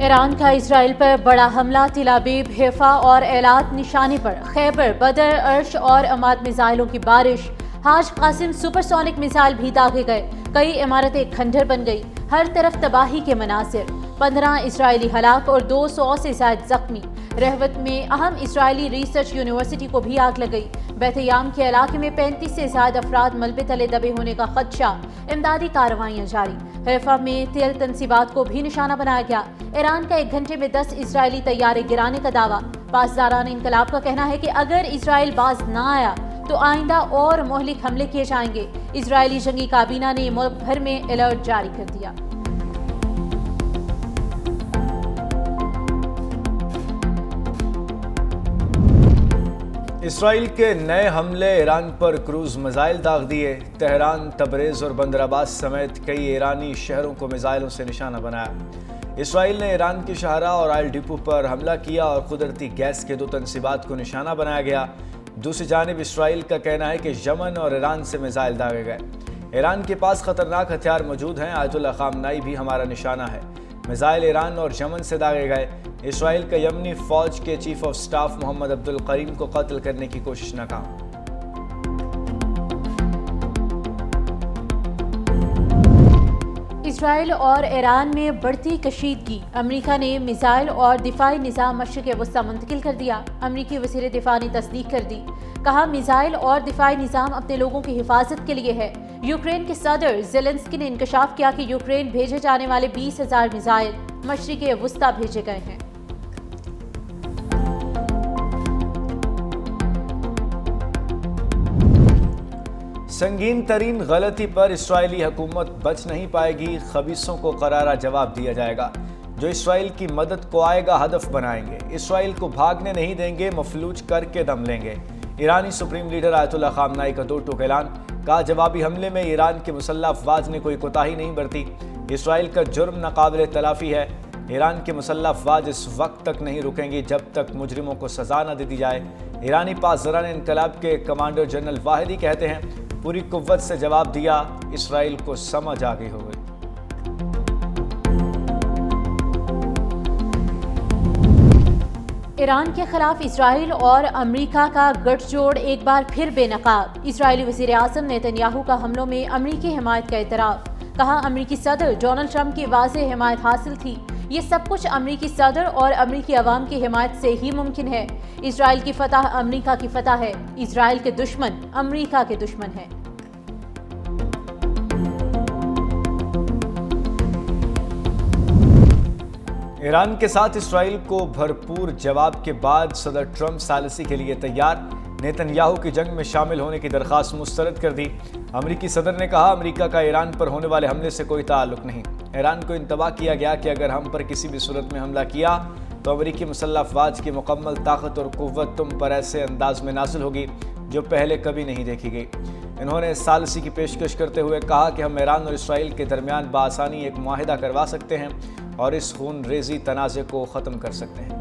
ایران کا اسرائیل پر بڑا حملہ، تل ابیب، حیفا اور ایلات نشانے پر، خیبر، بدر، عرش اور اماد میزائلوں کی بارش، حاج قاسم سپر سونک میزائل بھی داغے گئے، کئی عمارتیں کھنڈر بن گئی، ہر طرف تباہی کے مناظر، 15 اسرائیلی ہلاک اور 200 سے زائد زخمی۔ رہوت میں اہم اسرائیلی ریسرچ یونیورسٹی کو بھی آگ لگ گئی۔ بیت یام کے علاقے میں 35 سے زائد افراد ملبے تلے دبے ہونے کا خدشہ، امدادی کارروائیاں جاری۔ حیفا میں تیل تنصیبات کو بھی نشانہ بنایا گیا۔ ایران کا 1 گھنٹے میں 10 اسرائیلی طیارے گرانے کا دعویٰ۔ پاسداران انقلاب کا کہنا ہے کہ اگر اسرائیل باز نہ آیا تو آئندہ اور مہلک حملے کیے جائیں گے۔ اسرائیلی جنگی کابینہ نے ملک بھر میں الرٹ جاری کر دیا۔ اسرائیل کے نئے حملے، ایران پر کروز میزائل داغ دیے۔ تہران، تبریز اور بندر عباس سمیت کئی ایرانی شہروں کو میزائلوں سے نشانہ بنایا۔ اسرائیل نے ایران کی شاہراہ اور آئل ڈپو پر حملہ کیا اور قدرتی گیس کے 2 تنصیبات کو نشانہ بنایا گیا۔ دوسری جانب اسرائیل کا کہنا ہے کہ یمن اور ایران سے میزائل داغے گئے۔ ایران کے پاس خطرناک ہتھیار موجود ہیں، آیت اللہ خامنائی بھی ہمارا نشانہ ہے۔ میزائل ایران اور یمن سے داغے گئے۔ اسرائیل کا یمنی فوج کے چیف آف سٹاف محمد عبدالقریم کو قتل کرنے کی کوشش ناکام۔ اسرائیل اور ایران میں بڑھتی کشیدگی، امریکہ نے میزائل اور دفاعی نظام مشرق وسطیٰ منتقل کر دیا۔ امریکی وزیر دفاع نے تصدیق کر دی، کہا میزائل اور دفاعی نظام اپنے لوگوں کی حفاظت کے لیے ہے۔ یوکرین کے صدر زیلنسکی نے انکشاف کیا کہ یوکرین بھیجے جانے والے 20,000 میزائل مشرق وسطیٰ بھیجے گئے ہیں۔ سنگین ترین غلطی پر اسرائیلی حکومت بچ نہیں پائے گی، خبیثوں کو کرارا جواب دیا جائے گا۔ جو اسرائیل کی مدد کو آئے گا ہدف بنائیں گے، اسرائیل کو بھاگنے نہیں دیں گے، مفلوج کر کے دم لیں گے۔ ایرانی سپریم لیڈر آیت اللہ خامنائی کا 2 ٹوک اعلان، کہا جوابی حملے میں ایران کے مسلح افواج نے کوئی کوتاہی نہیں برتی۔ اسرائیل کا جرم ناقابل تلافی ہے۔ ایران کے مسلح افواج اس وقت تک نہیں رکیں گی جب تک مجرموں کو سزا نہ دے دی جائے۔ ایرانی پاسداران انقلاب کے کمانڈر جنرل واحدی کہتے ہیں، پوری قوت سے جواب دیا، اسرائیل کو سمجھ آ گئی ہوگی۔ ایران کے خلاف اسرائیل اور امریکہ کا گٹھ جوڑ ایک بار پھر بے نقاب۔ اسرائیلی وزیر اعظم نیتن یاہو کا حملوں میں امریکی حمایت کا اعتراف، کہا امریکی صدر ڈونلڈ ٹرمپ کی واضح حمایت حاصل تھی، یہ سب کچھ امریکی صدر اور امریکی عوام کی حمایت سے ہی ممکن ہے۔ اسرائیل کی فتح امریکہ کی فتح ہے، اسرائیل کے دشمن امریکہ کے دشمن ہیں۔ ایران کے ساتھ اسرائیل کو بھرپور جواب کے بعد صدر ٹرمپ ثالثی کے لیے تیار، نیتن یاہو کی جنگ میں شامل ہونے کی درخواست مسترد کر دی۔ امریکی صدر نے کہا امریکہ کا ایران پر ہونے والے حملے سے کوئی تعلق نہیں۔ ایران کو انتباہ کیا گیا کہ اگر ہم پر کسی بھی صورت میں حملہ کیا تو امریکی مسلح افواج کی مکمل طاقت اور قوت تم پر ایسے انداز میں نازل ہوگی جو پہلے کبھی نہیں دیکھی گئی۔ انہوں نے ثالثی کی پیشکش کرتے ہوئے کہا کہ ہم ایران اور اسرائیل کے درمیان بآسانی ایک معاہدہ کروا سکتے ہیں اور اس خون ریزی تنازع کو ختم کر سکتے ہیں۔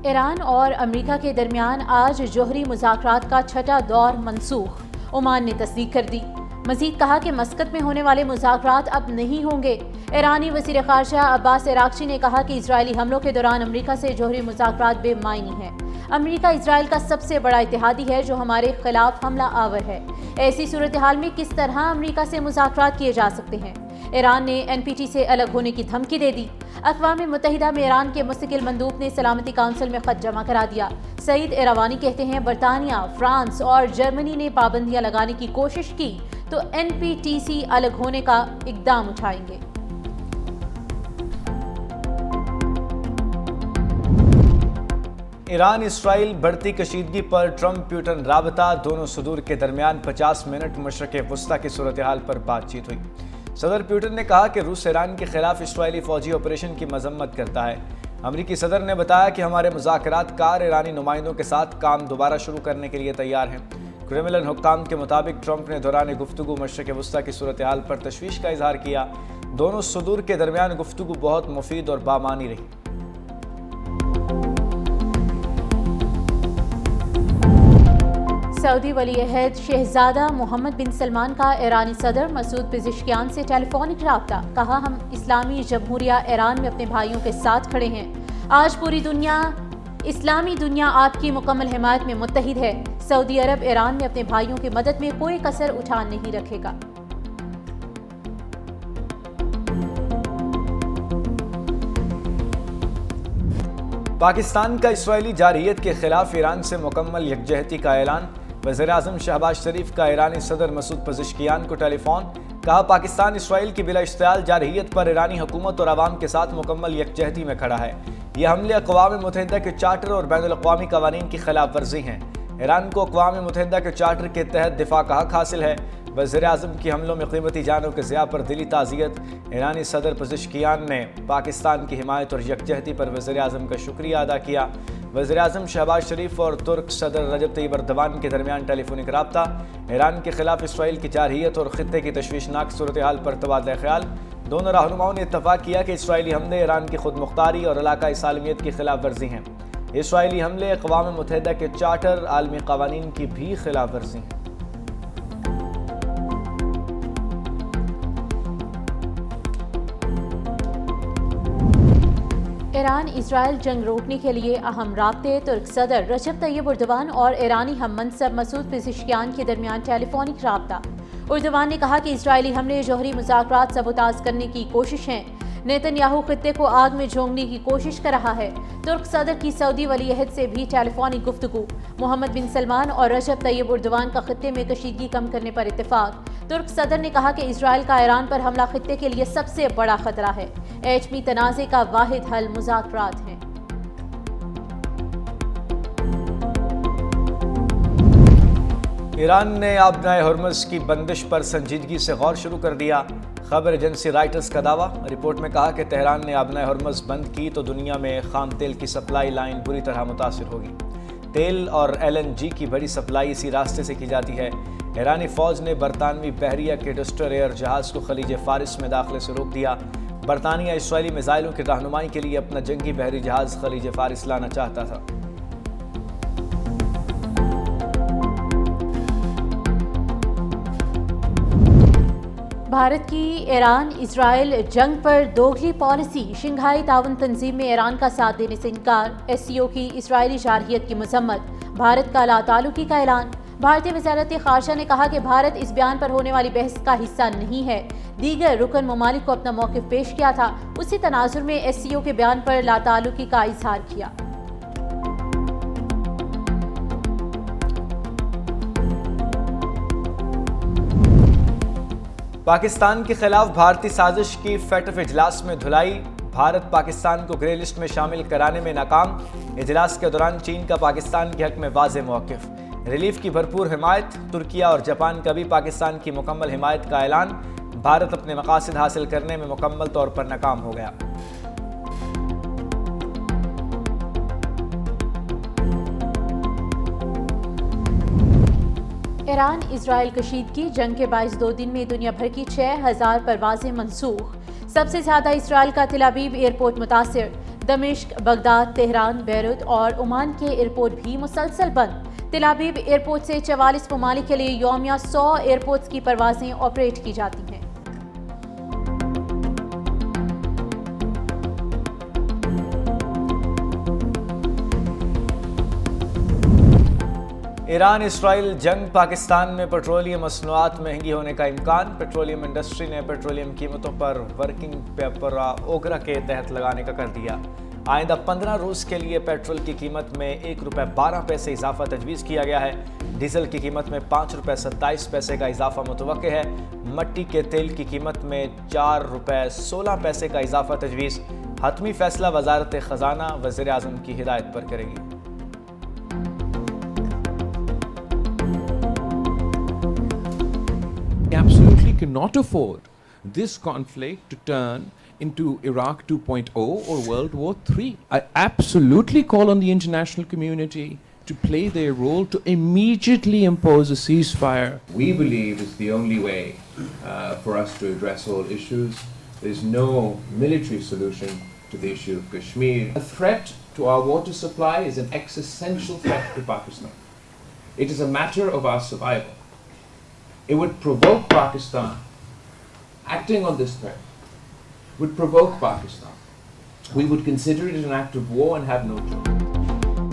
ایران اور امریکہ کے درمیان آج جوہری مذاکرات کا 6واں دور منسوخ، عمان نے تصدیق کر دی۔ مزید کہا کہ مسقط میں ہونے والے مذاکرات اب نہیں ہوں گے۔ ایرانی وزیر خارجہ عباس عراقچی نے کہا کہ اسرائیلی حملوں کے دوران امریکہ سے جوہری مذاکرات بے معنی ہیں۔ امریکہ اسرائیل کا سب سے بڑا اتحادی ہے جو ہمارے خلاف حملہ آور ہے۔ ایسی صورتحال میں کس طرح امریکہ سے مذاکرات کیے جا سکتے ہیں؟ ایران نے NPT سے الگ ہونے کی دھمکی دے دی۔ اقوام متحدہ میں ایران کے مستقل مندوب نے سلامتی کونسل میں خط جمع کرا دیا۔ سعید ایروانی کہتے ہیں برطانیہ، فرانس اور جرمنی نے پابندیاں لگانے کی کوشش کی تو NPT سے الگ ہونے کا اقدام اٹھائیں گے۔ ایران اسرائیل بڑھتی کشیدگی پر ٹرمپ پیوٹن رابطہ، دونوں صدور کے درمیان 50 منٹ مشرق وسطیٰ کی صورتحال پر بات چیت ہوئی۔ صدر پیوٹن نے کہا کہ روس ایران کے خلاف اسرائیلی فوجی آپریشن کی مذمت کرتا ہے۔ امریکی صدر نے بتایا کہ ہمارے مذاکرات کار ایرانی نمائندوں کے ساتھ کام دوبارہ شروع کرنے کے لیے تیار ہیں۔ کرملن حکام کے مطابق ٹرمپ نے دوران گفتگو مشرق وسطیٰ کی صورتحال پر تشویش کا اظہار کیا۔ دونوں صدور کے درمیان گفتگو بہت مفید اور بامعنی رہی۔ سعودی ولی عہد شہزادہ محمد بن سلمان کا ایرانی صدر مسعود پزشکیان سے ٹیلی فونک رابطہ، کہا ہم اسلامی جمہوریہ ایران میں اپنے بھائیوں کے ساتھ کھڑے ہیں، آج پوری دنیا اسلامی دنیا آپ کی مکمل حمایت میں متحد ہے، سعودی عرب ایران میں اپنے بھائیوں کی مدد میں کوئی کسر اٹھا نہیں رکھے گا۔ پاکستان کا اسرائیلی جارحیت کے خلاف ایران سے مکمل یکجہتی کا اعلان، وزیر اعظم شہباز شریف کا ایرانی صدر مسعود پزشکیان کو ٹیلی فون، کہا پاکستان اسرائیل کی بلا اشتعال جارحیت پر ایرانی حکومت اور عوام کے ساتھ مکمل یکجہتی میں کھڑا ہے، یہ حملے اقوام متحدہ کے چارٹر اور بین الاقوامی قوانین کی خلاف ورزی ہیں، ایران کو اقوام متحدہ کے چارٹر کے تحت دفاع کا حق حاصل ہے، وزیر اعظم کی حملوں میں قیمتی جانوں کے ضیاع پر دلی تعزیت، ایرانی صدر پزشکیان نے پاکستان کی حمایت اور یکجہتی پر وزیر اعظم کا شکریہ ادا کیا، وزیر اعظم شہباز شریف اور ترک صدر رجب طیب اردوان کے درمیان ٹیلی فونک رابطہ، ایران کے خلاف اسرائیل کی جارحیت اور خطے کی تشویشناک صورتحال پر تبادلہ خیال، دونوں رہنماؤں نے اتفاق کیا کہ اسرائیلی حملے ایران کی خود مختاری اور علاقائی سالمیت کی خلاف ورزی ہیں، اسرائیلی حملے اقوام متحدہ کے چارٹر، عالمی قوانین کی بھی خلاف ورزی ہیں۔ ایران اسرائیل جنگ روکنے کے لیے اہم رابطے، ترک صدر رجب طیب اردوان اور ایرانی ہم منصب مسعود پزشکیان کے درمیان ٹیلی فونک رابطہ، اردوان نے کہا کہ اسرائیلی حملے جوہری مذاکرات سبوتاژ کرنے کی کوشش ہیں، نیتن یاہو خطے کو آگ میں جھونکنے کی کوشش کر رہا ہے، ترک صدر کی سعودی ولی عہد سے بھی ٹیلی فونک گفتگو، محمد بن سلمان اور رجب طیب اردوان کا خطے میں کشیدگی کم کرنے پر اتفاق، ترک صدر نے کہا کہ اسرائیل کا ایران پر حملہ خطے کے لیے سب سے بڑا خطرہ ہے، ایٹمی تنازع کا واحد حل مذاکرات ہیں۔ ایران نے آبنائے ہرمز کی بندش پر سنجیدگی سے غور شروع کر دیا، خبر ایجنسی رائٹرز کا دعویٰ، رپورٹ میں کہا کہ تہران نے آبنائے ہرمز بند کی تو دنیا میں خام تیل کی سپلائی لائن بری طرح متاثر ہوگی، تیل اور LNG کی بڑی سپلائی اسی راستے سے کی جاتی ہے، ایرانی فوج نے برطانوی بحریہ کے ڈسٹر ایئر جہاز کو خلیج فارس میں داخلے سے روک دیا، برطانیہ اسرائیلی میزائلوں کی رہنمائی کے لیے اپنا جنگی بحری جہاز خلیج فارس لانا چاہتا تھا۔ بھارت کی ایران اسرائیل جنگ پر دوگلی پالیسی، شنگھائی تعاون تنظیم میں ایران کا ساتھ دینے سے انکار، SCO کی اسرائیلی جارحیت کی مذمت، بھارت کا لا تعلقی کا اعلان، بھارتی وزارت خارجہ نے کہا کہ بھارت اس بیان پر ہونے والی بحث کا حصہ نہیں ہے، دیگر رکن ممالک کو اپنا موقف پیش کیا تھا، اسی تناظر میں SCO کے بیان پر لا تعلقی کا اظہار کیا۔ پاکستان کے خلاف بھارتی سازش کی فیٹف اجلاس میں دھلائی، بھارت پاکستان کو گرے لسٹ میں شامل کرانے میں ناکام، اجلاس کے دوران چین کا پاکستان کے حق میں واضح موقف، ریلیف کی بھرپور حمایت، ترکیہ اور جاپان کا بھی پاکستان کی مکمل حمایت کا اعلان، بھارت اپنے مقاصد حاصل کرنے میں مکمل طور پر ناکام ہو گیا۔ ایران اسرائیل کشیدگی، جنگ کے باعث 2 دن میں دنیا بھر کی 6000 پروازیں منسوخ، سب سے زیادہ اسرائیل کا تل ابیب ایئرپورٹ متاثر، دمشق، بغداد، تہران، بیروت اور عمان کے ایئرپورٹ بھی مسلسل بند، تل ابیب ایئرپورٹ سے 44 ممالک کے لیے یومیہ 100 ایئرپورٹس کی پروازیں آپریٹ کی جاتی ہیں۔ ایران اسرائیل جنگ، پاکستان میں پیٹرولیم مصنوعات مہنگی ہونے کا امکان، پیٹرولیم انڈسٹری نے پیٹرولیم قیمتوں پر ورکنگ پیپر اوگرا کے تحت لگانے کا کر دیا، آئندہ 15 روز کے لیے پیٹرول کی قیمت میں ₹1.12 اضافہ تجویز کیا گیا ہے، ڈیزل کی قیمت میں ₹5.27 کا اضافہ متوقع ہے، مٹی کے تیل کی قیمت میں ₹4.16 کا اضافہ تجویز، حتمی فیصلہ وزارت خزانہ وزیر اعظم کی ہدایت پر کرے گی۔ Absolutely cannot afford this conflict to turn into Iraq 2.0 or World War III. I absolutely call on the international community to play their role to immediately impose a ceasefire. We believe it's the only way for us to address all issues. There's no military solution to the issue of Kashmir. The threat to our water supply is an existential threat to Pakistan. It is a matter of our survival. It would provoke Pakistan, acting on this threat, would provoke Pakistan. We would consider it an act of war and have no choice.